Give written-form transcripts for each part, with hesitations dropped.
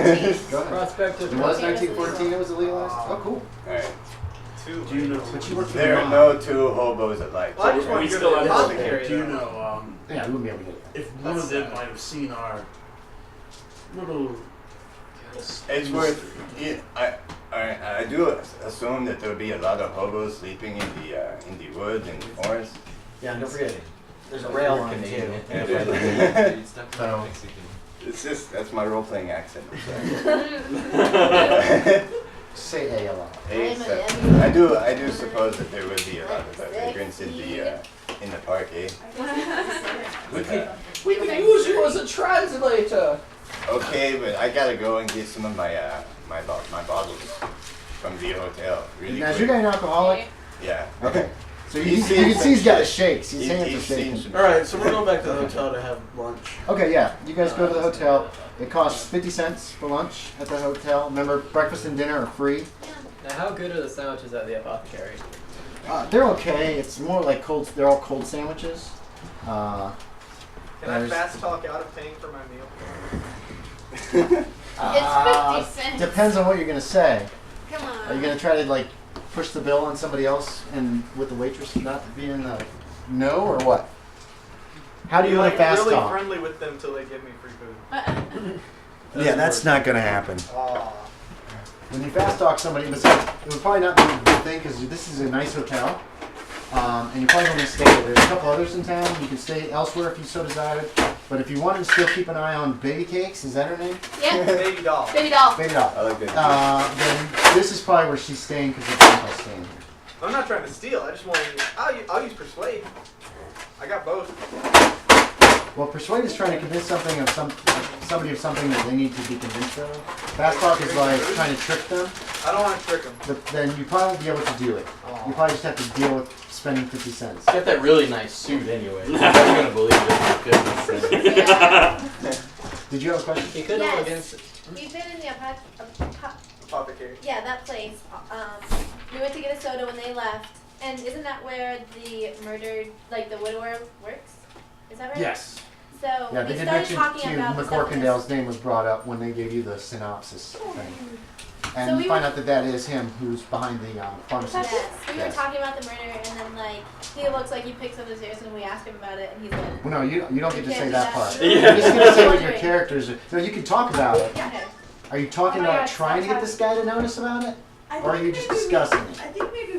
Prospector. It was 1914. It was legalized. Oh, cool. All right. Two. Do you know? But you work for There are no two hobos alike. Well, I just want to still have apothecary. Do you know? Yeah, we wouldn't be able to get it. If one of them might have seen our little. It's worth. I do assume that there will be a lot of hobos sleeping in the woods and the forest. Yeah, don't forget it. There's a rail line too. So it's just that's my role-playing accent. Say A a lot. I do suppose that there will be a lot of vagrants in the park, eh? We could use you as a translator. Okay, but I gotta go and get some of my bottles from the hotel. Really Now, is quick. your guy an alcoholic? Yeah. Okay. So you can see he's got the shakes. His hands are shaking. Alright, so we're going back to the hotel to have lunch. Okay, yeah. You guys go to the hotel. It costs 50 cents for lunch at the hotel. Remember, breakfast and dinner are free. Now, how good are the sandwiches at the apothecary? They're okay. It's more like cold. They're all cold sandwiches. Can I fast talk out of paying for my meal? It's 50 cents. Depends on what you're gonna say. Come on. Are you gonna try to like push the bill on somebody else and with the waitress not being no or what? How do you want to fast really talk? friendly with them till they give me free food. Yeah, that's not gonna happen. When you fast talk somebody, besides, it would probably not be a good thing because this is a nice hotel, and you're probably going to stay there. There's a couple others in town. You can stay elsewhere if you so desired. But if you wanted to still keep an eye on Baby Cakes, is that her name? Yeah. Baby doll. Baby doll. Baby Doll. I like that. Then this is probably where she's staying because the grandpa's staying here. I'm not trying to steal. I just want to. I'll use persuade. I got both. Well, persuade is trying to convince somebody of something that they need to be convinced of. Fast talk is like trying to trick them. I don't want to trick them. But then you probably won't be able to do it. You probably just have to deal with spending 50 cents. He's got that really nice suit anyway. I'm never gonna believe it. Yeah. Did you have a question? He could Yes. go against it. We've been in the Apothecary. yeah, that place. We went to get a soda when they left. And isn't that where the murdered, like the widower works? Is that right? Yes. So Yeah, we they did started mention talking to about the stuff in McCorkindale's name was brought up when they gave you the synopsis thing. And So you we find were- out that is him who's behind the pharmacy. Yes, we were Yes. talking about the murder, and then like he looks like he picks up the stairs, and we ask him about it, and he's like, Well, no, you don't get to You say can't that do part. that. You're just going to say what your Wondering. characters are. No, you can talk about it. okay. Are you talking Oh my about God, trying to stop get this guy to notice about it? Or are you just discussing it? I think maybe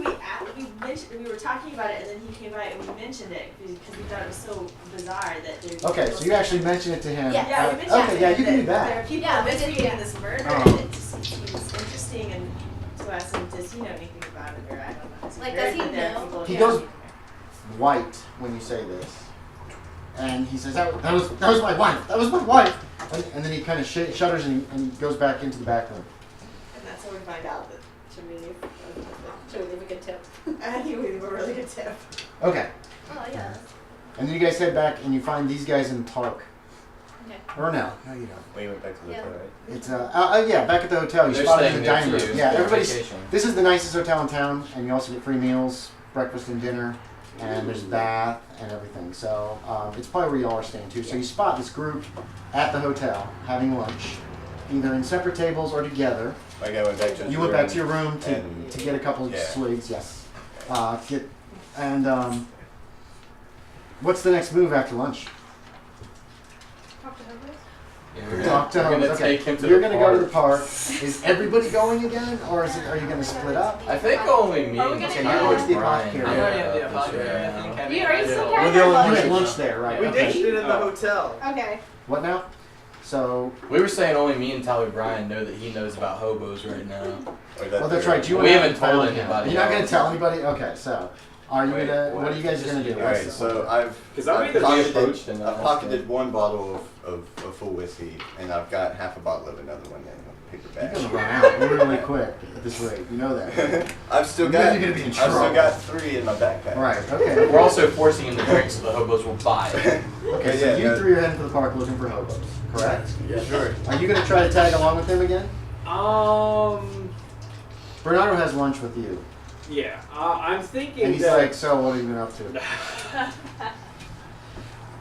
we were talking about it and then he came by and we mentioned it because we thought it was so bizarre that there's Okay, so you actually mentioned it to him. Yeah. Yeah, we mentioned Okay, yeah, you can do There are that. people Yeah, we did, investigating yeah. this murder Oh. and it just seems interesting and to us and does he know anything about it or I don't know. It's Like, very does he good there are know? people He who- goes white when you say this. And he says, that was my wife. That was my wife. And then he kind of shudders and goes back into the back room. And that's how we find out that should we leave? Should we leave a good tip? I think we leave a really good tip. Okay. Oh yeah. And then you guys head back and you find these guys in the park. Okay. Or no. No, you don't. We went back to the Yeah. hotel, right? It's yeah, back at the hotel. You They're spot it in staying the there dining too. room. Yeah, They're on everybody's. vacation. This is the nicest hotel in town, and you also get free meals, breakfast and dinner, and there's a bath and everything. So it's probably where y'all are staying too. So you spot this group at the hotel having lunch, either in separate tables or together. Like I went back to his You went back room to your room and- to get a couple of Yeah. swigs. Yes. What's the next move after lunch? Talk to hobos? Yeah, we're Talk to we're him. gonna Okay. take him to You're the gonna park. go to the park. Is everybody going again, or are you gonna split up? I think only me Are we and gonna Campbell go? and The Brian. apothecary. Yeah, I'm already at the for apothecary. sure, I yeah. think You are you still Yeah. carrying We're the only our ones lunch? at lunch there, right? We Okay. ditched it in the hotel. Okay. What now? So, We were saying only me and Tyler Bryan know that he knows about hobos right now. Or well, that's right. You We went out haven't and found told him. anybody You're not gonna else. tell anybody. Okay, so are you Wait, what are you guys gonna do? All right, so I've I'm either approached him, I've pocketed one bottle of full whiskey, and I've got half a bottle of another one in a paper You're bag. gonna run out really quick at this rate. You know that. I've still You know got you're gonna be in I've still trouble. got 3 in my backpack. Right. Okay. We're also forcing him to drink so the hobos will buy it. Okay. So Yeah, you yeah. 3 are heading for the park looking for hobos, correct? Yeah, sure. Are you gonna try to tag along with him again? Bernardo has lunch with you, Yeah. I'm thinking and he's that. like, "So, what have you been up to?"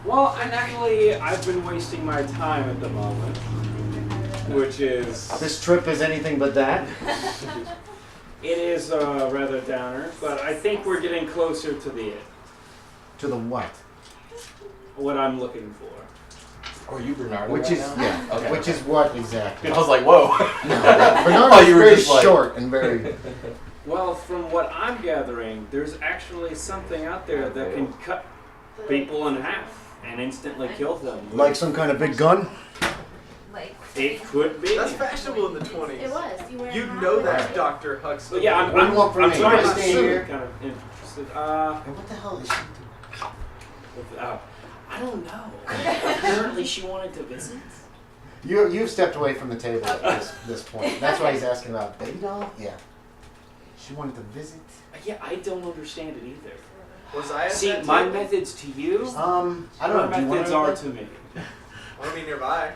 Well, and actually, I've been wasting my time at the moment. which is This trip is anything but that. it is rather downer, but I think we're getting closer to the end. To the what? What I'm looking for. Oh, are you Bernardo Which right is now? yeah. Okay. Which is what exactly? I was like, whoa. Bernardo Oh, is you were very just like- short and very. Well, from what I'm gathering, there's actually something out there that can cut people in half and instantly kill them. Like some kind of big gun? Like, It could be. That's fashionable in the 20s. it was. You wear You a hat know with that's it. Dr. Huxtable. But yeah, I'm What do you want from me? trying to Stay see here? kind of interested. And what the hell is she doing? I don't know. Apparently she wanted to visit. You've stepped away from the table at this point. That's why he's asking about Babydoll? Yeah. She wanted to visit? Yeah, I don't understand it either. Was I at See, that my table? methods to you, I don't know. my Do you want methods to are to me. I want to be nearby.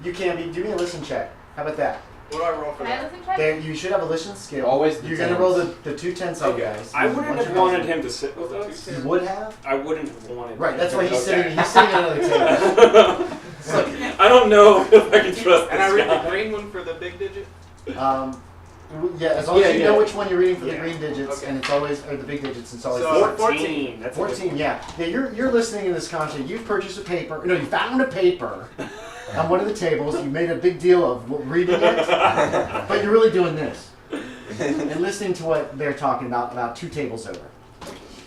You can be. Do me a listen check. How about that? What do I roll for Can I that? listen check? There, you should have a listen skill. Always the You're gonna tens. roll the 2 10-sided Okay. guys. I wouldn't Once have you wanted roll- him to sit with us. You would have? I wouldn't have wanted Right, that's why he's Okay. sitting at another table. I don't know if I can trust And I this read guy. the green one for the big digit? Yeah, as long as you Yeah. know which one you're reading for the Yeah. green digits, Okay. and it's always, or the big digits, it's always So- 14. That's a good 14, one. yeah. Yeah, you're listening in this conversation. You've purchased a paper. No, you found a paper on one of the tables. You made a big deal of reading it, but you're really doing this and listening to what they're talking about 2 tables over.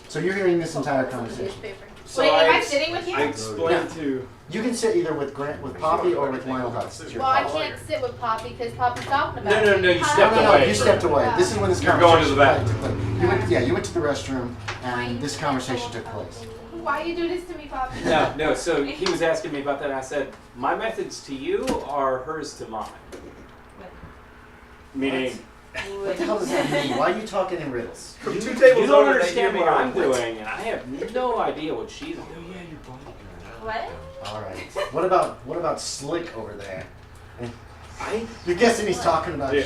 So you're hearing this entire conversation. Newspaper. So Wait, am I I- sitting with you? I explained to. You can sit either with Grant, with Poppy, or with Lionel Hutz. It's your Well, I call. can't sit with Poppy because Poppy's talking about No, me. you No, stepped no, away. you stepped away. This is when this You're conversation going to the took place. You went to the restroom, and this conversation took place. Why you do this to me, Poppy? No, so he was asking me about that, and I said, my methods to you are hers to mine. Meaning, What the hell does that mean? Why are you talking in riddles? From 2 you tables don't over, they hear understand me what go, I'm "What?" doing, and I have no idea what she's doing. What? All right. What about Slick over there? You're guessing he's talking about Yeah.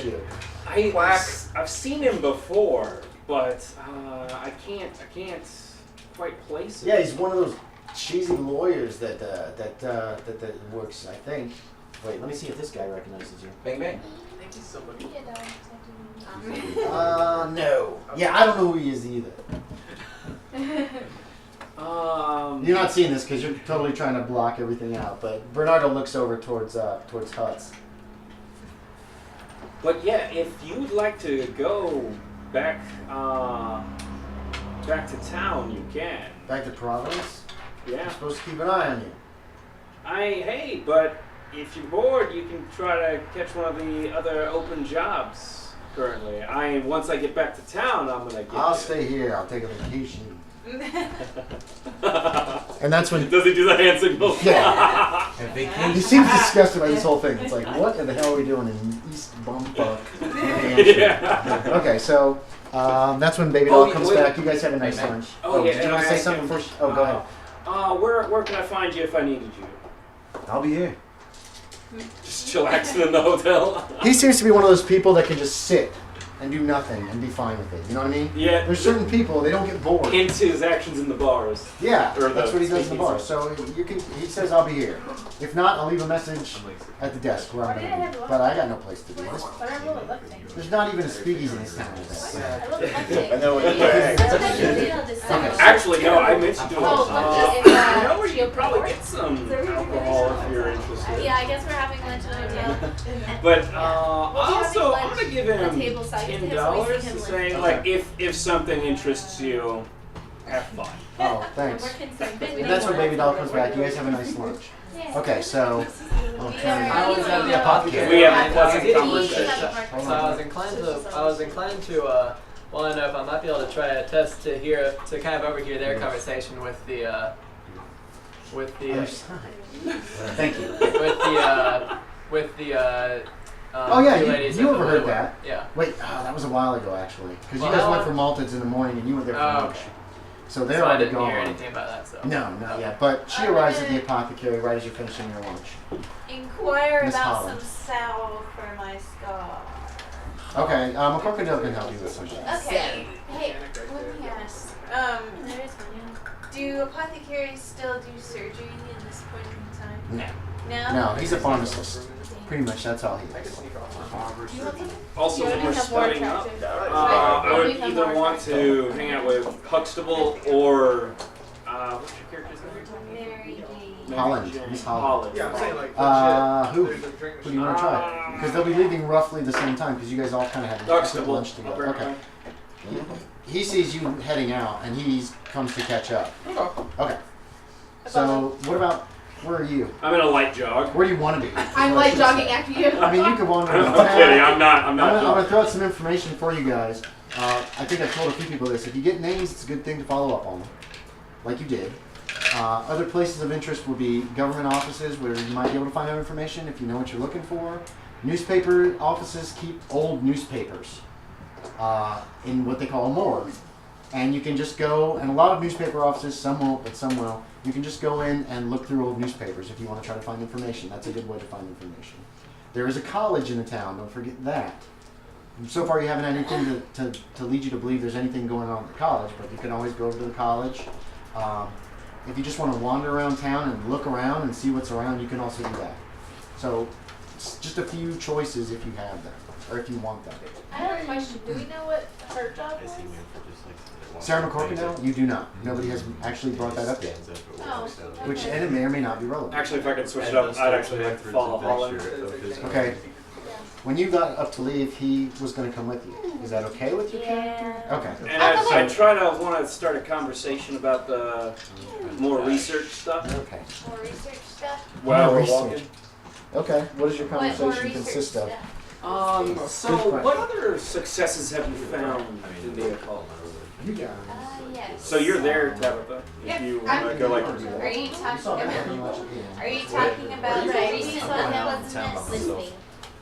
you. Quack. I've seen him before, but I can't quite place it. Yeah, he's one of those cheesy lawyers that works. I think. Wait, let me see if this guy recognizes you. Bang bang. I think he's somebody. No. Yeah, I don't know who he is either. You're not seeing this because you're totally trying to block everything out. But Bernardo looks over towards Hutz. But yeah, if you'd like to go back to town, you can. Back to Providence. Yeah. I'm supposed to keep an eye on you. Hey, but if you're bored, you can try to catch one of the other open jobs currently. Once I get back to town, I'm gonna get I'll you. stay here. I'll take a vacation. And that's when. Does he do the hand signal? Yeah. A vacation. He seems disgusted by this whole thing. It's like, what in the hell are we doing in East Bumfuck? Yeah. Okay, so that's when Babydoll Oh, comes wait. back. You guys have a nice Wait, lunch. Oh, yeah, did you and want to I say asked something him, first? Oh, go ahead. Where can I find you if I needed you? I'll be here. Just chillaxing in the hotel. He seems to be one of those people that can just sit and do nothing and be fine with it. You know what I mean? Yeah. There's certain people, they don't get bored. Hence his actions in the bars. Yeah, Or that's the what he does in the bar. speakeasy. So you can. He says, "I'll be here." If not, I'll leave a message at the desk where I'm going to be. But I got no place to be. But I love lifting. There's not even a speakeasy in this town. I love lifting. I know what you're I saying. love that you did this Okay. stuff. Actually, no, I mentioned to him. Oh, lunch is, You know where you could probably Geoport? get some alcohol if you're interested. Yeah, I guess we're having lunch at a hotel. But We'll be having also, lunch I'm gonna give him at table side. $10 to say, like, if something interests you, have fun. Oh, thanks. We're concerned. And that's when Babydoll comes back. You guys have a nice lunch. Okay, so I'll turn. I was at the apothecary. We have a pleasant He conversation. has a marker. So I was inclined to want to know if I might be able to try a test to kind of overhear their conversation with the Other side. Thank you. with the Oh yeah, two ladies you at the overheard woodwork. that. Yeah. Wait, that was a while ago actually, because you Well, guys how went for long- Malteds in the morning and you went there for Oh, lunch. okay. So they're So I already didn't gone. hear anything about that. So No, not yet. But she arrives at the apothecary right as you're finishing your lunch. Inquire Miss about Holland. some salve for my scar. Okay, a crocodile can help you with something. Okay. Hey, let me ask. There is one, yeah. Do apothecaries still do surgery in this point in time? No. No? No, he's a pharmacist. Pretty much that's all he I can is. sneak off. Also, You when already we're have more splitting up, attractive. I would either want to hang out with Huxtable or what's your character's name? Mary Jane. Holland. Jane. He's Holland. Yeah, I'm saying like Who? legit. There's a drink Who do you machine. want to try? Because they'll be leaving roughly the same time because you guys all kind of have Huxtable. lunch together. Okay. He sees you heading out and he comes to catch up. Okay. So what about where are you? I'm in a light jog. Where do you want to be? I'm like jogging after you. I mean, you could wander I'm around kidding. town. I'm not. I'm gonna throw out some information for you guys. I think I told a few people this. If you get names, it's a good thing to follow up on them, like you did. Other places of interest would be government offices where you might be able to find out information if you know what you're looking for. Newspaper offices keep old newspapers in what they call a morgue. And you can just go, and a lot of newspaper offices, some won't, but some will. You can just go in and look through old newspapers if you want to try to find information. That's a good way to find information. There is a college in the town, don't forget that. So far you haven't had anything to lead you to believe there's anything going on at the college, but you can always go to the college. If you just want to wander around town and look around and see what's around, you can also do that. So it's just a few choices if you have them, or if you want them. I have a question. Do we know what her job is? Sarah McCorkindale, you do not. Nobody has actually brought that up yet. Oh, Which, okay. and it may or may not be relevant. Actually, if I could switch it up, I'd actually like to follow Holland. Okay. When you got up to leave, he was going to come with you. Is that okay with your character? Okay. And I try to want to start a conversation about the more research stuff. Okay. More research stuff? While we're research. walking. Okay. What does your What more conversation research consist of? stuff? So what other successes have you found in the occult? Yes. So you're there, Tabitha, if you want to go like Are you talking about the recent unpleasantness listening?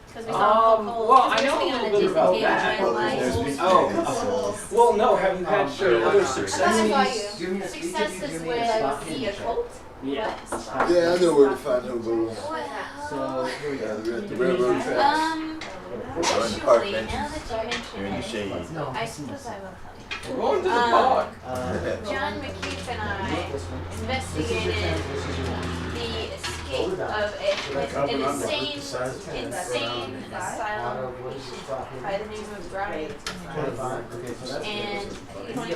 Because we saw Cole well, I know listening a on little bit about dissertation, that. like, Well, no, have you had other I successes? thought you. Successes with the occult? Yeah. Yeah, I know where to find hobos. So, here we go. We're at the railroad tracks. We're in the park Actually, benches. now that you You're in the mention it, shade. No, I suppose I will tell you. We're going to the park. John McKeefe and I investigated the escape of an insane asylum patient by the name of Bryan. And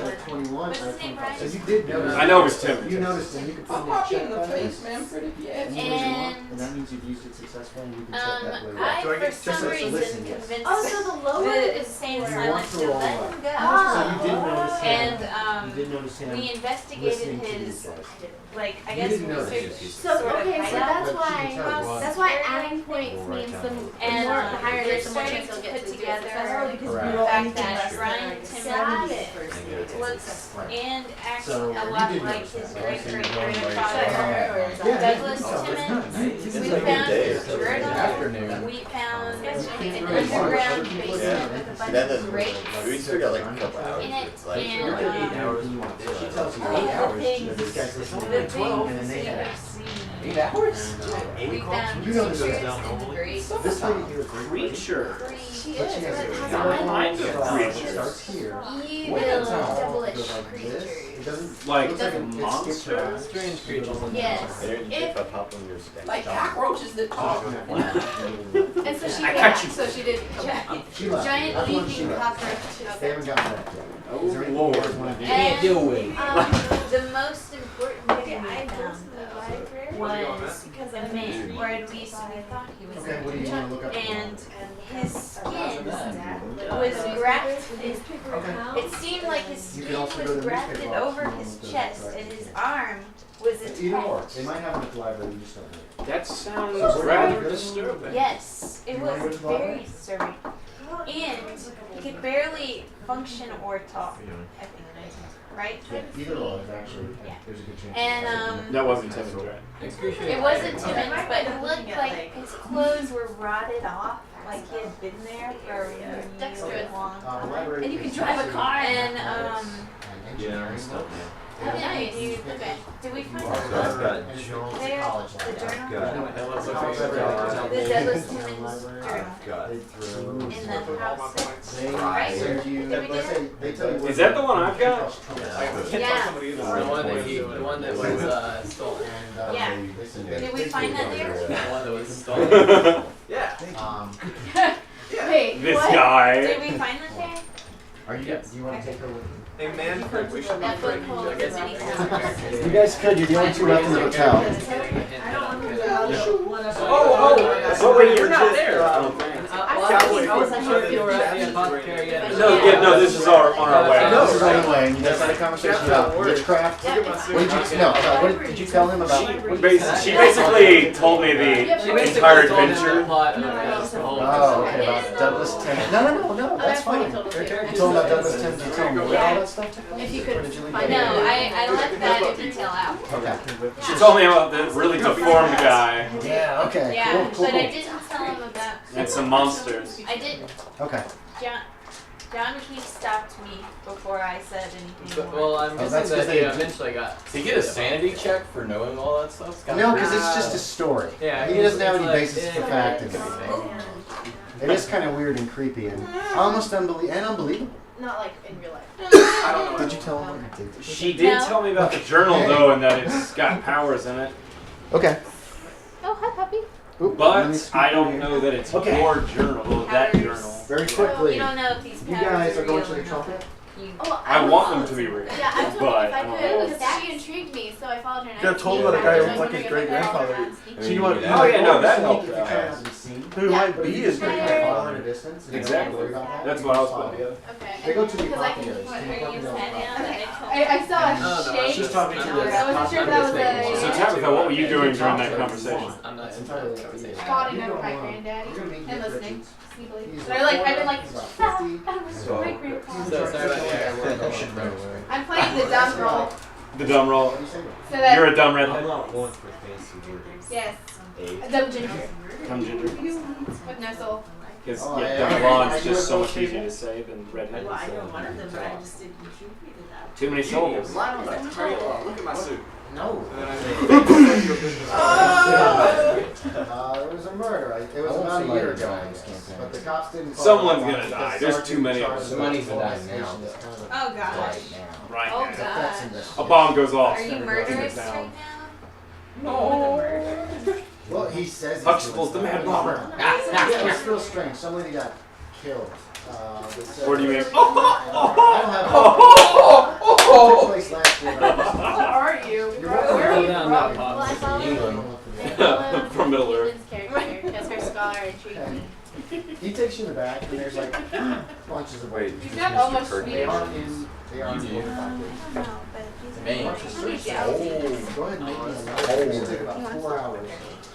what's 21. his name, Bryan? So you did notice. I know it was Tim. You noticed him. You could I'll probably pop you check in the that. face, Manfred, if you ask me. And that means you've used it successfully, and you can check that later. I, Do I for get just some a reason, listen, yes. convinced Oh, so the lower the insane You asylum want to to roll let up. him go. So you did notice him. And You did notice him. we investigated listening to these his, guys. like, I You guess didn't notice research. it. So sort of okay, so hideout. that's But she can tell you why why. that's why adding points means the And more the higher we're it is, the more starting chance to you'll get put to do it together successfully because Correct. you the roll fact anything that less than Bryan like Timmons seven. looks Right. and acts So, a you lot did like notice his that. great So great you're going grandfather, Yeah. Douglas Oh, that's Timmons. nice. We It's like a found day. his journal. Afternoon. We found an really underground watch. basement Yeah. with a bunch That of doesn't. grates We still got like a couple hours. in it, It's like. and You're at 8 hours. She tells you 8 hours. This guy's listening to 12, and then they have 8 hours? we found You know this creatures is down in the grates. This lady here is great. Creature. She But she is, has but a it has very a Mind bunch of of creatures. It starts here. evil, Goes devilish like this. It creatures. doesn't Like looks like a monster? Strange creatures. Yes. If I pop on your stack. Like cockroaches that talk. And so she I came, got you. so she didn't come back. She left. Giant That's when she leaping left. cockroaches. They haven't gotten that yet. Oh, Is there anything Lord. you guys want to do? And do it. the most important thing we found though was a man, or at least we thought he was Okay, what do you want to look up? and his skin was grafted. It seemed like his You skin can also go to was the grafted newspaper office over and his look at chest, it. and his arm was Either or. attached. They might have it at the library, you just don't know. That sounds So where rather do you go? disturbing. Yes, it You wanna go was to the library? very disturbing, and he could barely function or talk. I think, right? Yeah, either or is actually, Yeah. there's a good chance. And That wasn't Timmons, right? it wasn't Timmons, but it looked like his clothes were rotted off, like he had been there for a really long The time. library And you can is drive a actually- car. And and engineering stuff. nice. Okay. Did we find So I've got And journals, there college the library. journal? Got The college library. The Douglas Town Timmons library. journal got They threw- in the house. They Right. send you, Did we let's get say, they tell you. Is that the one I've got? Yeah. The one that was stolen. And, Yeah. they said Did we find that there? The one that was stolen. Yeah. guy. Did we find the chair? Are you? Yes. Do you want to take her with you? Hey, Manfred, we should be That friends. book holds I guess many I'm- secrets. You guys could. You're the only two left in the hotel. I don't remember how the one of Oh, wait, you're not there. I don't think. I wasn't sure if you were at the apothecary yet. No, this is on our way. No, this is right away. And you guys had a conversation about witchcraft. Yeah, What did you? No. What did you tell him about? She basically told me the entire adventure. Oh, okay. About Douglas Tim. No. That's fine. You told him about Douglas Tim. Did you tell him all that stuff? If you Or could did you leave find that? No, I left that detail out. Okay. She told me about the really deformed guy Yeah. Okay. Yeah, Cool. but I didn't tell him about. and some monsters. I did. Okay. John McKeefe stopped me before I said anything more. Well, I'm Oh, guessing that's 'cause that they- he eventually got. Did he get a sanity check for knowing all that stuff? No, because it's just a story. Yeah, He doesn't have any it's like- basis for fact and everything. It is kind of weird and creepy and almost unbelievable. Not like in real life. I don't know. Did you tell him what it did? She did tell me about the journal though, and that it's got powers in it. Okay. Oh, hi, puppy. Oop, let me But scoot I over don't here. know that it's Okay. your journal, that Powers. journal. Very So quickly. you don't know if these You powers guys are going real to the or not. trumpet? You- Oh, I want them to be real. Yeah, I told But her if I I don't could, know. because she intrigued me, so I followed her. And Got I told knew about a her. guy I who was looked like his wondering if I could great-grandfather. all that. So you want? Oh, yeah, no, that helped If you out. can't be seen. Who Yeah. might But be if you his just kind of great follow at a distance, and you don't Exactly. worry about that, That's you what I was just going to do. Okay. They go to the Because I can apothecaries. keep The my Are you apothecaries. sad now that I told I saw a No, shade. She's talking to I the wasn't sure if that was a- So Tabitha, what were you doing during that conversation? I'm not That's in entirely that up to you. conversation. Nodding You over don't my know. granddaddy You're gonna meet and Nick listening. Richards. Sneakily. He's But I've been like, he's about ah, 50. that was So- my grandpa. He's in So charge sorry of about the that. hotel. You should run away. I'm playing the dumb role. The dumb roll. What do you say? So that, You're a dumb redhead. not one for fancy words. yes, Eight. a dumb ginger Dumb ginger. with no soul. Because Oh, yeah, yeah. dumb blonde's I do just it so both much easier people. to say than redhead. Well, I know one of them, but I just didn't shoot me to that. Too many syllables. Look at my suit. No. There There was a murder. It was I want about a somebody year to ago, die I in this guess. campaign. But the cops didn't. follow Someone's up on gonna it die. because There's Sergeant too many in of charge us. the Somebody's whole gonna die investigation now. is kind of Oh gosh. Right now. Right Oh, now. God. that's A investigation. bomb goes off. Are you Take it murderous down. right now? Well, he says he's Huxtable's the doing mad stuff. bomber. Yeah, it's real strange. Some lady got killed. They said- What do you mean? I don't have it. Took place last year. but I Who are you? You're Where are you down from? that Well, I followed England. From Middle Earth. Earth. Character, because her scar intrigued me. He takes you in the back, and there's like bunches of Wait, You've did got you almost miss your They Swedish. aren't in. They aren't You in do. the I don't know, but these are Man. like pretty Oh, jowly. go ahead and make me a note. It's gonna take about 4 hours.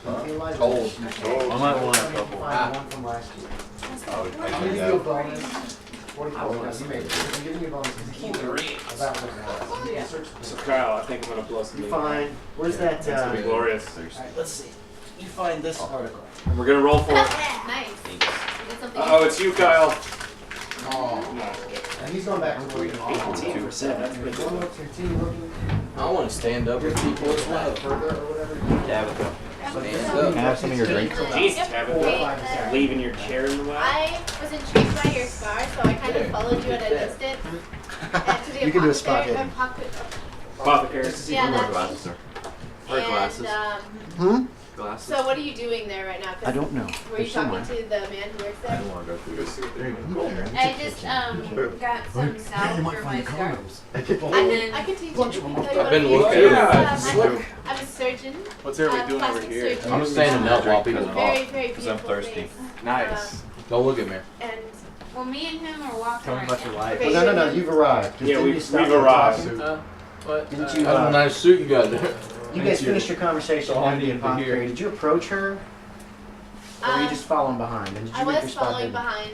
Cold. I might want a couple. One from last year. I would I'm find giving out. you a bonus. 44. No, you made it. I'm giving you a bonus because he knew about what it was. You can search the So book. Kyle, I think I'm gonna blow some. You find. Where's that? It's gonna be glorious. Alright, let's see. You find this article. And we're gonna roll for it. Nice. You did something. Oh, it's you, Kyle. Oh. And he's going back to work. 18%. That's pretty Go good. look, continue looking. I want to stand up with people as well. Further or whatever. Tabitha. Stand up. Can I have some of your drink? Jeez, 4 or Tabitha. 5 is there. Leaving your chair in the way. I was intrigued by your scar, so I kind of followed you at a distance. And to the You can do a spot apothecary- hidden. Apothecary. Yeah, that's glasses, sir. Or and, glasses. Hmm? Glasses. so what are you doing there right now? 'Cause I don't know. Were you They're talking somewhere. to the man who works I there? don't want to go through this. There you go. I just got some salve for my scar. I can teach you. I've been looking. I'm a surgeon. What's everybody doing over plastic here? surgeon. I'm standing up while people Very, talk. very Because I'm beautiful thirsty. face. Nice. Don't look at me. And Well, me and him are walking Tell me right about your now. life. Okay. No, you've arrived. Yeah, Didn't we've you stop arrived. talking? What? Didn't you, That's a nice suit you got there. You guys finished your conversation all I at the needed to apothecary. hear. Did you approach her? Or were you just following behind? And did you I make your was spot following hidden? behind,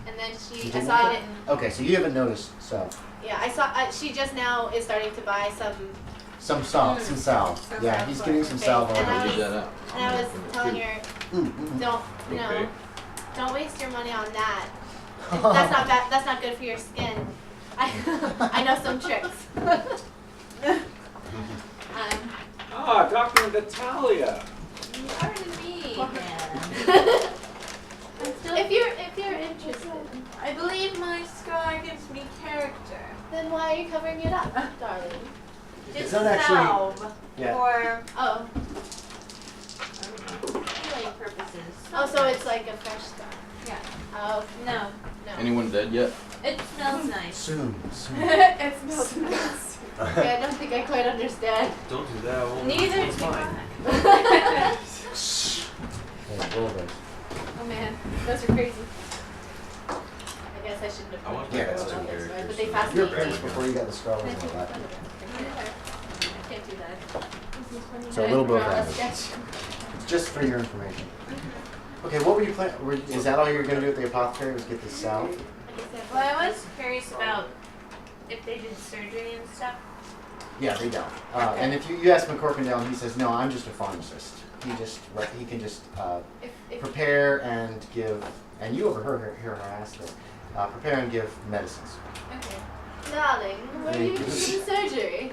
and then You I didn't? saw it. Okay, so you haven't noticed, so. Yeah, I saw. She just now is starting to buy some. Some salve, some salve. Some Yeah, salve he's for getting her some face. salve And on I her. Use that up. And I was telling her, don't, Okay. don't waste your money on that. That's not bad. That's not good for your skin. I know some tricks. Ah, Dr. Natalia. Pardon me. if you're interested, I believe my scar gives me character. then why are you covering it up, darling? It's not actually. Salve Yeah. for Oh, healing purposes. oh, so it's like a fresh scar. Yeah. Oh, No. no. Anyone dead yet? It smells nice. Soon. It smells nice. Okay, I don't think I quite understand. Don't do that. We'll Neither it's do fine. I. Roll those. Oh man, those are crazy. I guess I shouldn't have. I want Yeah, to that's two two characters. But they You're fascinate prince me. before you got the scrolls and all that. I can't do that. So a little bit of Draw a that. sketch. Just for your information. Okay, what were you planning? Is that all you were going to do at the apothecary? Was get this salve? Well, I was curious about if they did surgery and stuff. Yeah, they don't. And if you ask McCorkindale, he says, no, I'm just a pharmacist. He can just If prepare and give, and you overheard her ask her, prepare and give medicines. Okay. Darling, where do you do surgery?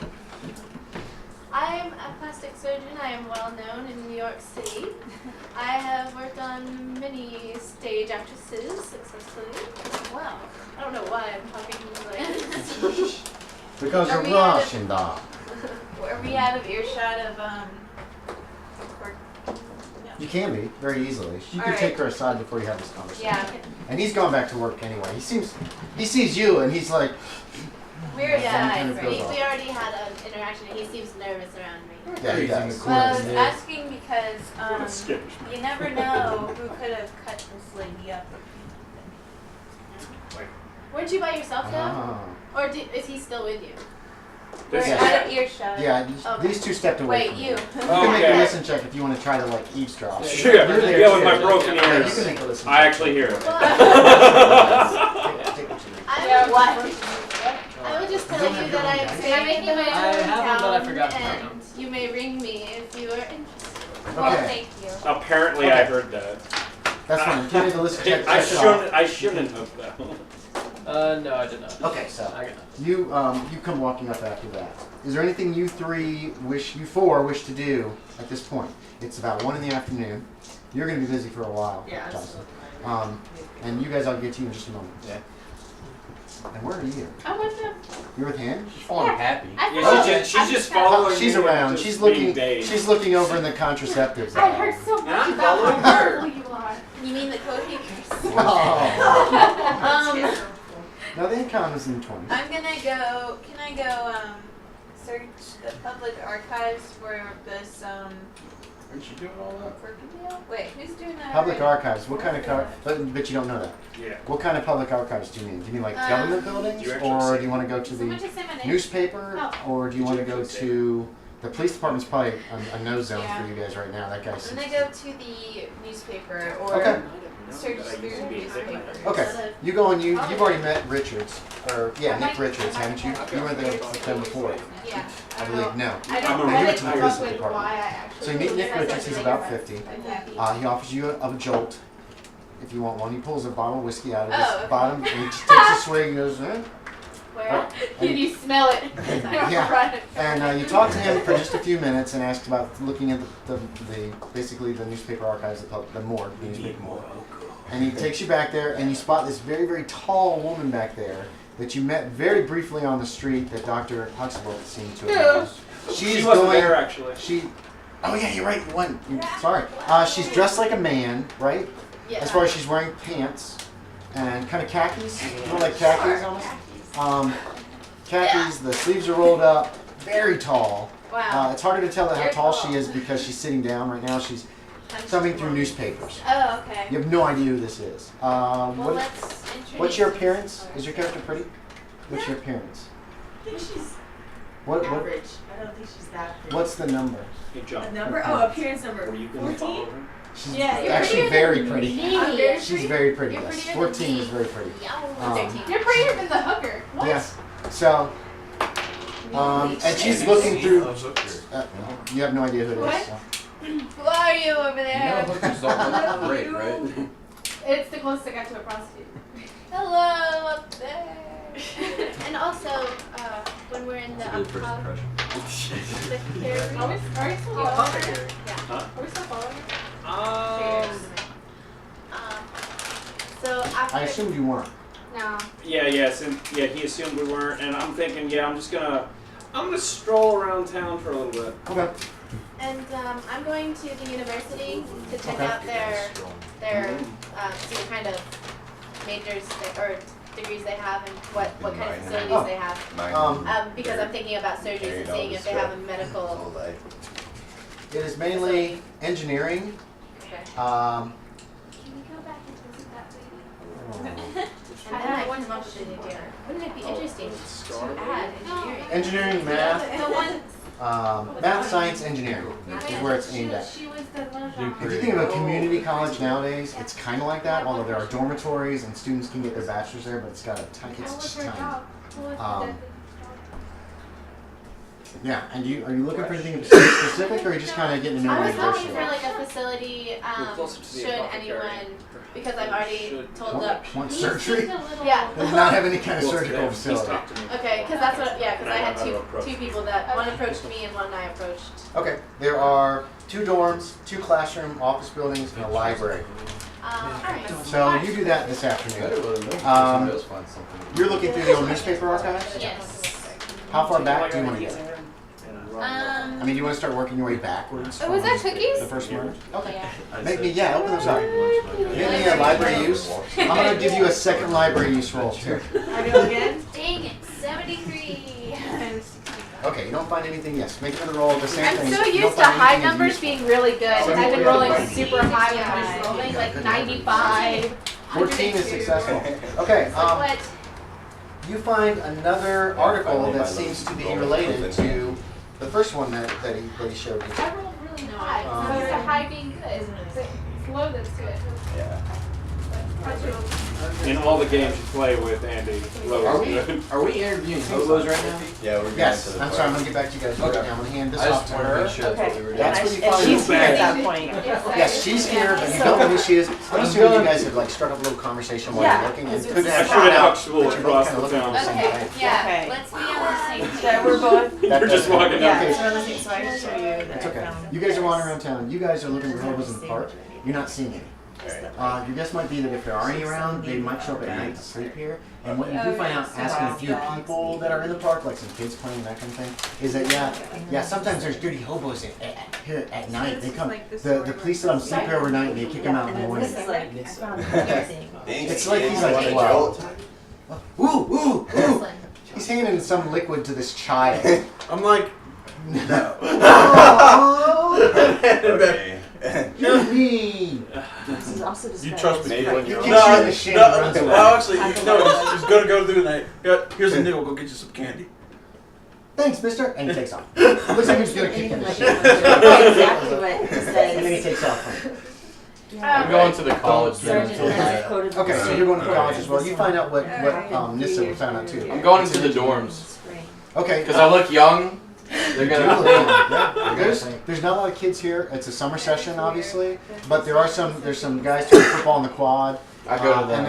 I am a plastic surgeon. I am well known in New York City. I have worked on many stage actresses successfully. Wow. I don't know why I'm talking like this. Because Are you're we out of- Russian, dog. Were we out of earshot of You can be, very easily. You can Alright. take her aside before you have this conversation. Yeah. And he's gone back to work anyway. He sees you and he's like, We're Yeah, kind of aside, goes right? off. we already had an interaction. He seems nervous around me. yeah, he does. Well, I was asking because Skip. you never know who could have cut this lady up. Weren't you by yourself though? Ah. Or is he still with you? We're Yeah. out of earshot. Yeah, Okay. these two stepped away Wait, from you. You can make a Okay. listen check if you want to try to like eavesdrop. Sure. You're there Yeah, with too. my broken Yeah, you ears. can make a listen I check. actually hear it. Well, Take what you need. Yeah, what? I would just tell You don't you have that your I own am dice? staying in the I have one, but I forgot to and bring them. you may ring me if you are interested. Well, Okay. thank you. Apparently, I Okay. heard that. That's fine. Give me the listen check. I check it off. shouldn't have though. No, I did not. Okay, so I got nothing. you come walking up after that. Is there anything you four wish to do at this point? It's about 1 in the afternoon. You're going to be busy for a while, Yeah, Jocelin. And you guys, I'll get to you in just a moment. Yeah. And where are you? I'm with them. You're with him? She's falling happy. Yeah, she's just following She's me and around. just She's being looking. dazed. She's looking over in the contraceptives. I heard so And much I'm about following how her. horrible you are. You mean the co-takers? Oh. No, they had condoms in the 20s. I'm gonna go. Can I go search the public archives for this Aren't you doing all that? Perkindale? Wait, who's doing that? Public already? archives. What kind of but you don't know that. Yeah. What kind of public archives do you mean? Do you mean like government buildings, Do you actually or say- do you want to go to Someone the just say my name. newspaper, or do you want to go to the police department's probably a no zone Yeah. for you guys right now. That guy I'm seems. gonna go to the newspaper or Okay. search through the newspaper. Okay, you go and you've already met Richards, or Nick Richards, haven't you? You were there with them before, Yeah. I believe. No. I I'm don't a I real didn't tiger. come up with Department. why I actually. So you meet Nick I Richards. He's about 50. Okay. He offers you a jolt if you want one. He pulls a bottle of whiskey out of Oh, his okay. bottom and he just takes a swig and goes, eh? Where? And- Can you smell it? Yeah. Right. And you talk to him for just a few minutes and ask about looking at the basically the newspaper archives, the morgue, the newspaper morgue. And he takes you back there, and you spot this very, very tall woman back there that you met very briefly on the street that Dr. Huxtable seemed to have met. She wasn't there actually. Oh yeah, you're right. Sorry. She's dressed like a man, right? Yeah. As far as she's wearing pants and kind of khakis, like khakis almost. Khakis. The sleeves are rolled up. Very tall. Wow. It's harder to tell how You're tall tall. she is because she's sitting down right now. She's thumbing through newspapers. Oh, okay. You have no idea who this is. Well, let's introduce. What's your appearance? Is your character pretty? What's your appearance? I think she's What? average. I don't think she's that pretty. What's the number? Hey, John. The number? Oh, appearance number. Were you gonna follow 14? her? She's Yeah, you're actually very pretty. I'm very She's pretty. very pretty. You're Yes. prettier than 14 me. is very pretty. Yeah, 13. You're prettier than the hooker. What? Yes. So, and she's looking through. You have no idea who it is. What? So. Who are you over You know there? hookers don't look great, right? It's the closest I got to a prostitute. Hello up there. And also, when we're in the That's a good first impression. Are we still following her? Yeah. Huh? Are we still following her? So after. I assumed you weren't. No. Yeah, he assumed we weren't, and I'm thinking, I'm gonna stroll around town for a little bit. Okay. And I'm going to the university to check Okay. out their see what kind of majors or degrees they have and what kind of facilities they have. Because I'm thinking about surgeries and seeing if they have a medical. It is mainly engineering. Okay. Can we go back and visit that lady? And then I come up with an idea. Wouldn't it be interesting to add engineering? Engineering, math, The one. math, science, engineering is where it's aimed at. She was the one. If you think of a community college nowadays, it's kind of like that. Although there are dormitories and students can get their bachelor's there, but it's got a tiny. It's just tiny. Yeah, and are you looking for anything specific, or are you just kind of getting to know I the was looking university? for like a facility. Should anyone, because I've already told them. Want surgery? Yeah. Does not have any kind of surgical facility. Okay, because that's what. Yeah, because I had two people that one approached me and one I approached. Okay, there are 2 dorms, 2 classroom, office buildings, and a library. Alright. So you do that this afternoon. You're looking through the old newspaper archives? Yes. How far back do you want to get? I Um. mean, do you want to start working your way backwards? Oh, was that from cookies? The first murder? Okay. Yeah. Make me, open those up. Give me a library use. I'm going to give you a second library use roll, too. I go again? Dang it, 73. Okay, you don't find anything, yes. Make another roll, the same I'm thing. so You don't used to find high anything numbers useful. being really good, and I've been rolling super high when Yeah. I'm rolling, like 95. 14 is successful. Okay, What? you find another article that seems to be related to the first one that he showed you. I rolled really high. So it's a high being good. It's low that's good. Yeah. In all the games you play with Andy, Logan. Are we interviewing hobos right now? Yeah, we're Yes, going to I'm sorry, I'm going to get back to you guys. Okay. I'm going to hand this I off just to wanted to her. make sure that's what we were doing. That's what you And find. she's here at that point. Yes, she's here, but you don't know who she is. I'm assuming you guys have like struck up a little conversation while you're looking, and because could it's have I should found have out Huxtable that you're both across kind of the looking for the town. same Okay, thing. yeah. Okay. Let's be on the same page. That we're both. You're just walking down. Yeah, so we're listening, so I can show you that It's I okay. found You guys are this. wandering around town. You guys are looking for hobos in the park. You're not seeing any. Your guess might be that if there are any around, they might show up at night to sleep here. And what you do find out, asking a few people that are in the park, like some kids playing, that kind of thing, is that sometimes there's dirty hobos at night. They come, the police let them sleep here overnight and they kick them out in the morning. This is like, I found It's like he's like 12. Ooh! He's handing some liquid to this child. I'm like, No. Okay. You're mean. This is also you trust me. Maybe when You you're kick No, you in the shin and runs away. well, actually, no, he's gonna go through the night. Here's a nickel, go get you some candy. Thanks, mister. And he takes off. Looks like he's gonna kick in the shin. exactly what it And then he says. takes off. I'm going to the college. Sergeant has quoted the Okay, so you're going to college as well. You find out what Nissa found out too. I'm going into the dorms. Okay. Because I look young. They're gonna. There's not a lot of kids here. It's a summer session, obviously, but there's some guys playing football in the quad. I go to them. And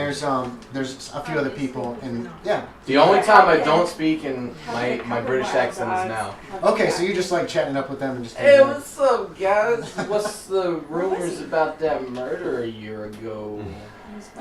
there's a few other people, and yeah. The only time I don't speak in my British accent is now. Okay, so you just like chatting up with them and just. Hey, what's up, guys? What's the rumors about that murder a year ago?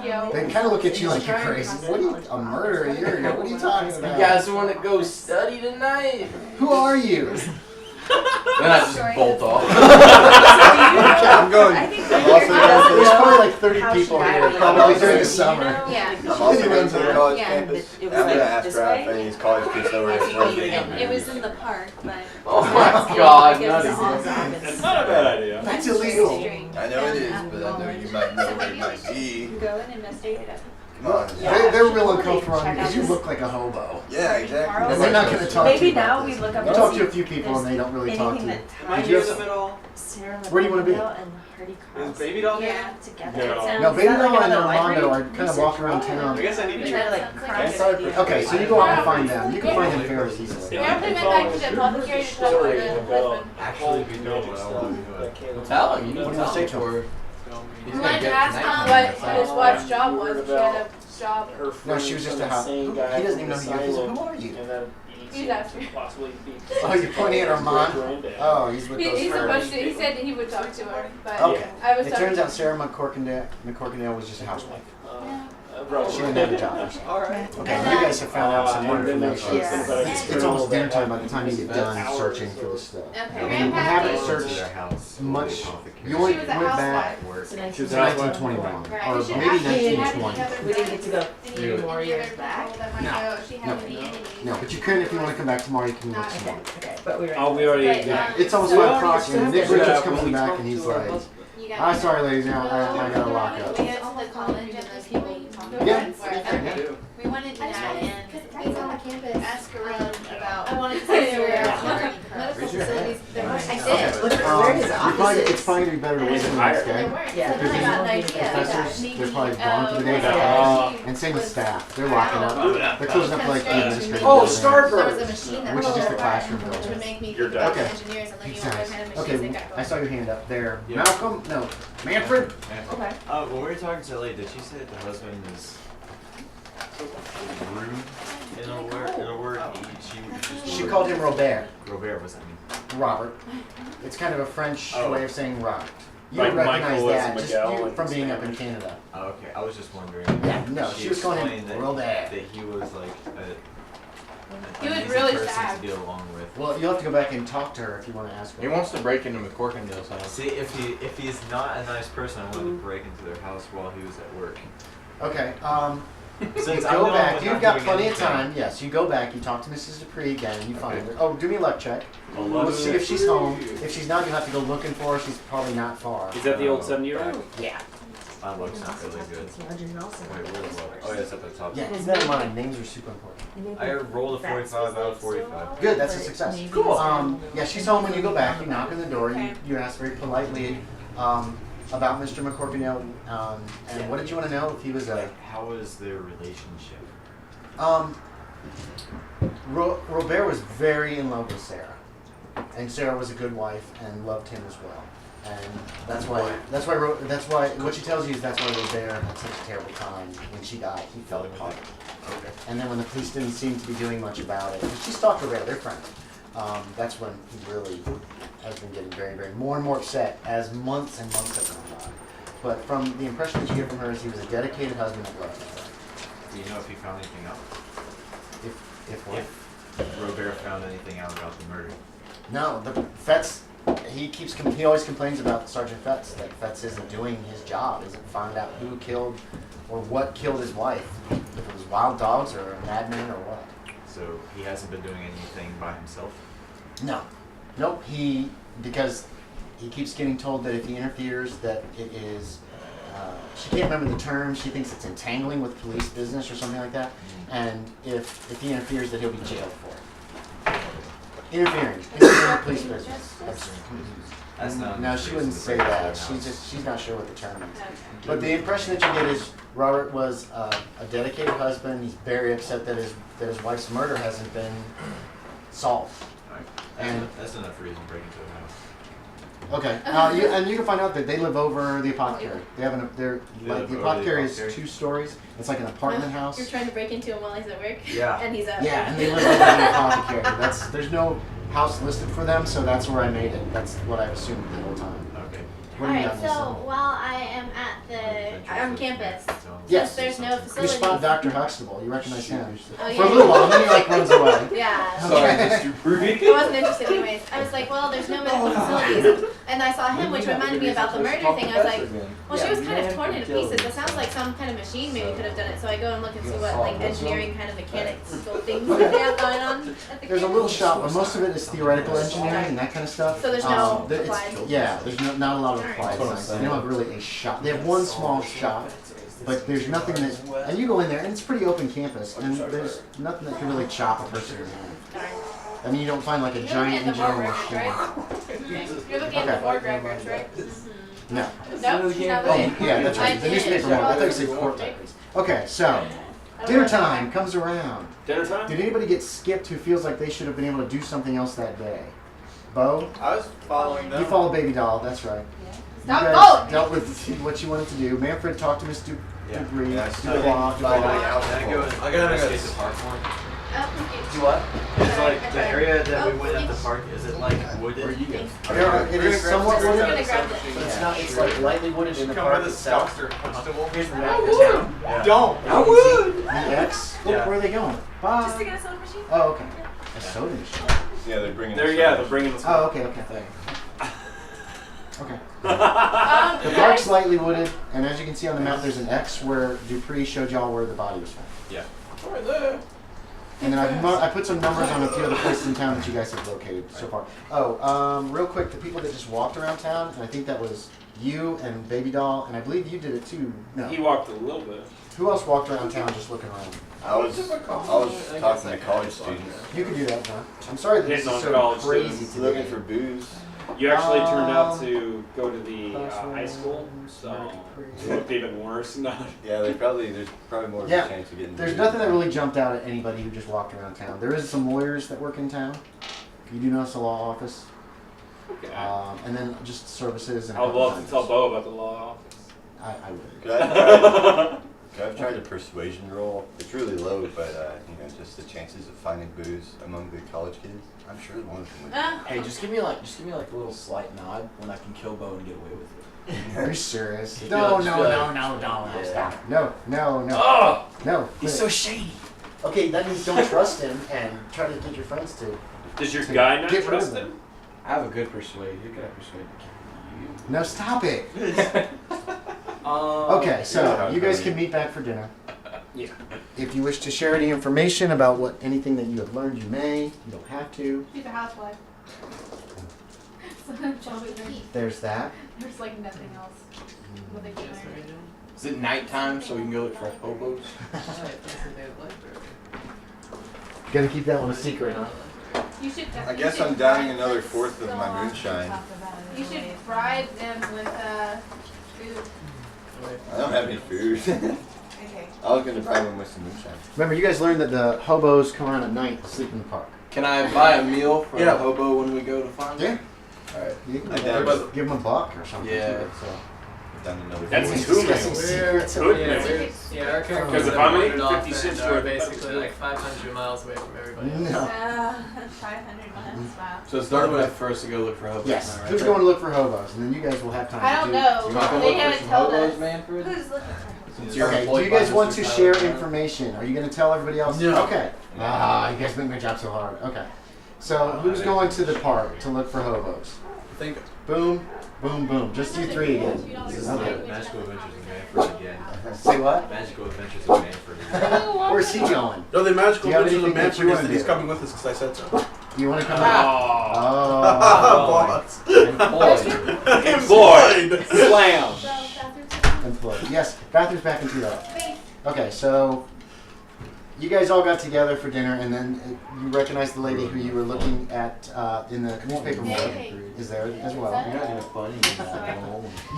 Yo. They kind of look at you like you're crazy. What are you, a murder a year ago? What are you talking You about? guys want to go study tonight? Who are you? Then I just bolt off. I'm going. I think I'm also going to There's the, probably like 30 people here, probably during the summer. Yeah. I'm also going to the college Yeah. campus. It I'm was going to like ask this her way? if any of these college kids know where it's It was in the park, but. Oh my god, Because not this is even. It's not a bad idea. That's illegal. I know it is, but I know you might know where it might be. You go and investigate it. Come on. They're real uncomfortable because you look like a hobo. Yeah, exactly. And they're not going to talk to Maybe you about now this. we look up You and talk see to a few people and they don't really talk to anything you. that Am I Did near you the have- middle? Sarah Where do you wanna be? McKeefe and Hardy Is Cross. Babydoll here? Yeah. Together. No. It sounds- No, is Babydoll that like and another Armanno library? are kind of walking around I town. guess I need We to try to check. like cross sorry the- for- Okay, so you go out and find them. You can find them fairly easily. We actually went back to the apothecary to talk to the husband. Actually, we know tell him. You need to tell him. Or he's We gonna wanted to get ask him what his wife's job was. If she had a job. No, she was just a house. He doesn't even know who you are. He said, who are you? He's after. Oh, you're pointing at her mom? Oh, he's with those He's supposed furries. to. He said that he would talk to her, but Okay. I was It talking turns to out Sarah McCorkindale was just a housewife. She didn't have a job. Alright. Okay, you guys have found out some more And then information. Yeah. It's almost dinner time by the time you get done searching for the stuff. Okay. And we haven't Go to searched their house. much. Apothecary. You only She was went a back Work. to She was a housewife. 1921, Right. or We should maybe actually have 1920. any other We didn't get to go friends, three more any years other back. people that might No. know if she had No. any enemies. No, but you can if you want to come back tomorrow. You can look Not some again. more. Okay, but we were. Oh, we already. But, Yeah. It's almost So we 5 already o'clock, and Nick established Richards that comes when we back talked and he's to our like, husband. You got "Ah, sorry, ladies, I gotta lock up." We get to the college and those people we talked about. Yeah. Okay. We wanted to I just wanted, and because guys on the campus, ask around about. I wanted to say there were Charing medical Cross. facilities. There weren't. I Okay. did. Look at where his It's office probably is. gonna be better to wait till the next There day. weren't. Yeah. So then I got an idea that Professors, maybe. they're probably gone for the day. Yeah. And same with staff. They're locking up. They're closing up like the administrative Oh, buildings, There was a Starburst. machine that which is was just a over, classroom which would building. make me You're think about done. the engineers and then you wonder what kind of machines Okay, they got going. I saw your hand up there. Yeah. Malcolm? No. Manfred? Okay. When we were talking to Ellie, did she say that the husband is rude in a word? She called him Robert. Robert, what's that mean? Robert. It's kind of a French Oh. way of saying Robert. You Like would recognize Michael is that just Miguel you, in from being up in Spanish. Canada. Oh, okay, I was just wondering. Yeah, no, she was calling him explained Robert. that he was like He was amazing really person sad. to get along with. Well, you'll have to go back and talk to her if you want to ask her. He wants to break into McCorkindale's house. See, if he's not a nice person, I wanted to break into their house while he was at work. Okay, Since you I'm go the one back. with You've not got doing plenty of anything. time. Yes, you go back. You talk to Mrs. Dupree again. You find her. Oh, do me a luck check. Oh, We'll luck see check. if she's home. If she's not, you'll have to go looking for her. She's probably not far. Is that the old 70-year-old? Yeah. My luck's not really good. Wait, where's luck? Oh, yeah, it's up at the top. Yeah, keep that in mind. Names are super important. I rolled a 45 out of 45. Good, that's a success. Cool. Yeah, she's home when you go back. You knock on the door. You ask very politely about Mr. McCorkindale. And what did you want to know? If he was a... How was their relationship? Robert was very in love with Sarah, and Sarah was a good wife and loved him as well. And that's why what she tells you is that's why Robert had such a terrible time when she died. He fell apart. Okay. And then when the police didn't seem to be doing much about it, she stalked Robert. They're friends. That's when he really has been getting very, very more and more upset as months and months have gone by. But from the impression that you get from her is he was a dedicated husband that loved her. Do you know if he found anything out? If what? If Robert found anything out about the murder? No, the Fetz. He always complains about Sergeant Fetz, that Fetz isn't doing his job, isn't finding out who killed or what killed his wife, if it was wild dogs or a madman or what. So he hasn't been doing anything by himself? No, nope. Because he keeps getting told that if he interferes, that it is. She can't remember the term. She thinks it's entangling with police business or something like that. And if he interferes, that he'll be jailed for it. Interfering with police business. That's not. No, she wouldn't say that. She's not sure what the term is. But the impression that you get is Robert was a dedicated husband. He's very upset that his wife's murder hasn't been solved. Alright. And That's enough reason to break into a house. okay, and you can find out that they live over the apothecary. They have They the live over the apothecary is apothecary? 2 stories. It's like an apartment house. You're trying to break into him while he's at work? Yeah. And he's at Yeah, and they live over the apothecary. There's no house listed for them, so that's where I made it. That's what I've assumed the whole time. Okay. What do you Alright, got, so Nissa? while I am on campus, Yes. there's no You facilities. spot Dr. Huxtable. You recognize him. Oh, For a little while, and then he like runs away. Yeah. Sorry, Mr. Ruby. I wasn't interested anyways. I was like, well, there's no medical facilities. And I saw him, which reminded me about the murder thing. I was like, well, she was kind of torn into pieces. It sounds like some kind of machine maybe could have done it. So I go and look and see what like engineering kind of mechanics things that they have going on at the There's a campus. little shop, but most of it is theoretical engineering and that kind of stuff. So there's no it's- applied? Yeah, there's not a lot of applied Alright. science. They don't have really a shop. They have one small shop, but there's nothing that. And you go in there, and it's a pretty open campus, and there's nothing that can really chop a person in half. I mean, you don't find like a You're giant looking at the engineering board records, machine. right? You're looking at the board records, right? No. Nope, she's not Oh, looking. yeah, that's right. The newspaper one. I thought you said court records. Okay, so dinner time comes around. Dinner time? Did anybody get skipped who feels like they should have been able to do something else that day? Bo? I was following them. You followed Babydoll, that's right. Stop you guys following me. dealt with what you wanted to do. Manfred talked to Miss Dupree. Yeah, Dubois. I go investigate the park more. Oh, Do what? Is like the area that we went at the park, is it like wooded? Where are you going? It is somewhat I'm wooded, gonna grab it. but it's not. It's like lightly wooded in the Come park with us, itself. Gangster, Huxtable. Here's the map of the town. Yeah. Don't. I would. The X. Yeah. Where are they going? Bye. Just to get a soda machine? Oh, okay. A soda machine. Yeah, they're bringing. They're bringing us. Oh, okay, okay. Okay. The Guys, park's slightly wooded, and as you can see on the map, there's an X where Dupree showed y'all where the body was found. Yeah. Right there. And then I put some numbers on a few other places in town that you guys have located so far. Oh, real quick, the people that just walked around town, and I think that was you and Babydoll, and I believe you did it too. No. He walked a little bit. Who else walked around town just looking around? I was talking to college students. You can do that, huh? I'm sorry that this Hitting is on so college crazy students, today. Looking for booze. You actually turned out to go to the high school, so it looked even worse. No. Yeah, there's probably more of Yeah, a chance of getting There's booze. nothing that really jumped out at anybody who just walked around town. There is some lawyers that work in town. You do notice a law office. Okay. And then just services. And I would love to tell Bo about the law office. I would. I've tried a persuasion roll. It's really low, but just the chances of finding booze among the college kids. I'm sure one of them would. Hey, just give me like a little slight nod when I can kill Bo and get away with it. Are you serious? Just No, be no, like- no, no, no, Yeah. stop. No, no, no. Oh! No. He's so shady. Okay, that means don't trust him and try to get your friends to. Does your to guy not get rid of trust him. him? I have a good persuade. Who can I persuade? You. No, stop it. Oh. Okay, so you guys can meet back for dinner. Yeah. If you wish to share any information about anything that you have learned, you may. You don't have to. She's a housewife. There's that. There's like nothing else. What they can learn. Is it nighttime so we can go look for hobos? Gotta keep that one a secret, huh? You should. I guess I'm downing another fourth of my moonshine. You should bribe them with food. I don't have any food. Okay. I was gonna bribe them with some moonshine. Remember, you guys learned that the hobos come around at night to sleep in the park. Can I buy a meal for Yeah. a hobo when we go to find Yeah. him? Alright. You can I doubt give them a buck or something. Yeah. Too, so. Done another That's fourth. two Discussing minutes. secrets. Good Yeah, man. yeah, our characters Because if are I'm wandered making off 50 and cents are worth, basically that's like 500 miles away from everybody else. No. 500 miles. Wow. So it's dark enough for us to go look for hobos. Yes. now, right? Who's going to look for hobos? And then you guys will have time I to don't do. know. You want to go They look for haven't some told hobos, us. Manfred? Who's looking for Since you're Okay, do employed you by guys want to Mr. share Tyler. information? Are you going to tell everybody else? No. Okay. Ah, you guys make my job so hard. Okay. So who's going to the park to look for hobos? I think Boom, boom, boom. Just you three again. this is Okay. like Magical Adventures of Manfred again. Say what? Magical Adventures of Manfred again. Where's he going? No, the magical Do you have adventures of anything that Manfred you is wanna that he's do? coming with us because I said so. You want to come Oh. out? Oh. Boss. Employed. Slam. Employed. Yes, bathroom's back into that. Okay, so you guys all got together for dinner, and then you recognize the lady who you were looking at in the newspaper Hey. board is there as well. You're not even funny.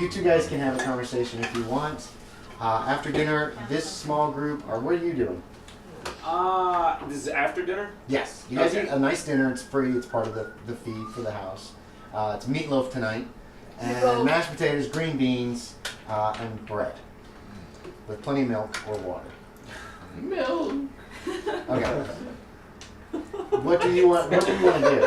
You two guys can have a conversation if you want. After dinner, this small group, or what are you doing? This is after dinner? Yes, you guys Okay. eat a nice dinner. It's free. It's part of the fee for the house. It's meatloaf tonight, and Meatloaf. mashed potatoes, green beans, and bread with plenty of milk or water. Milk. Okay. What do you want? What do you want to do?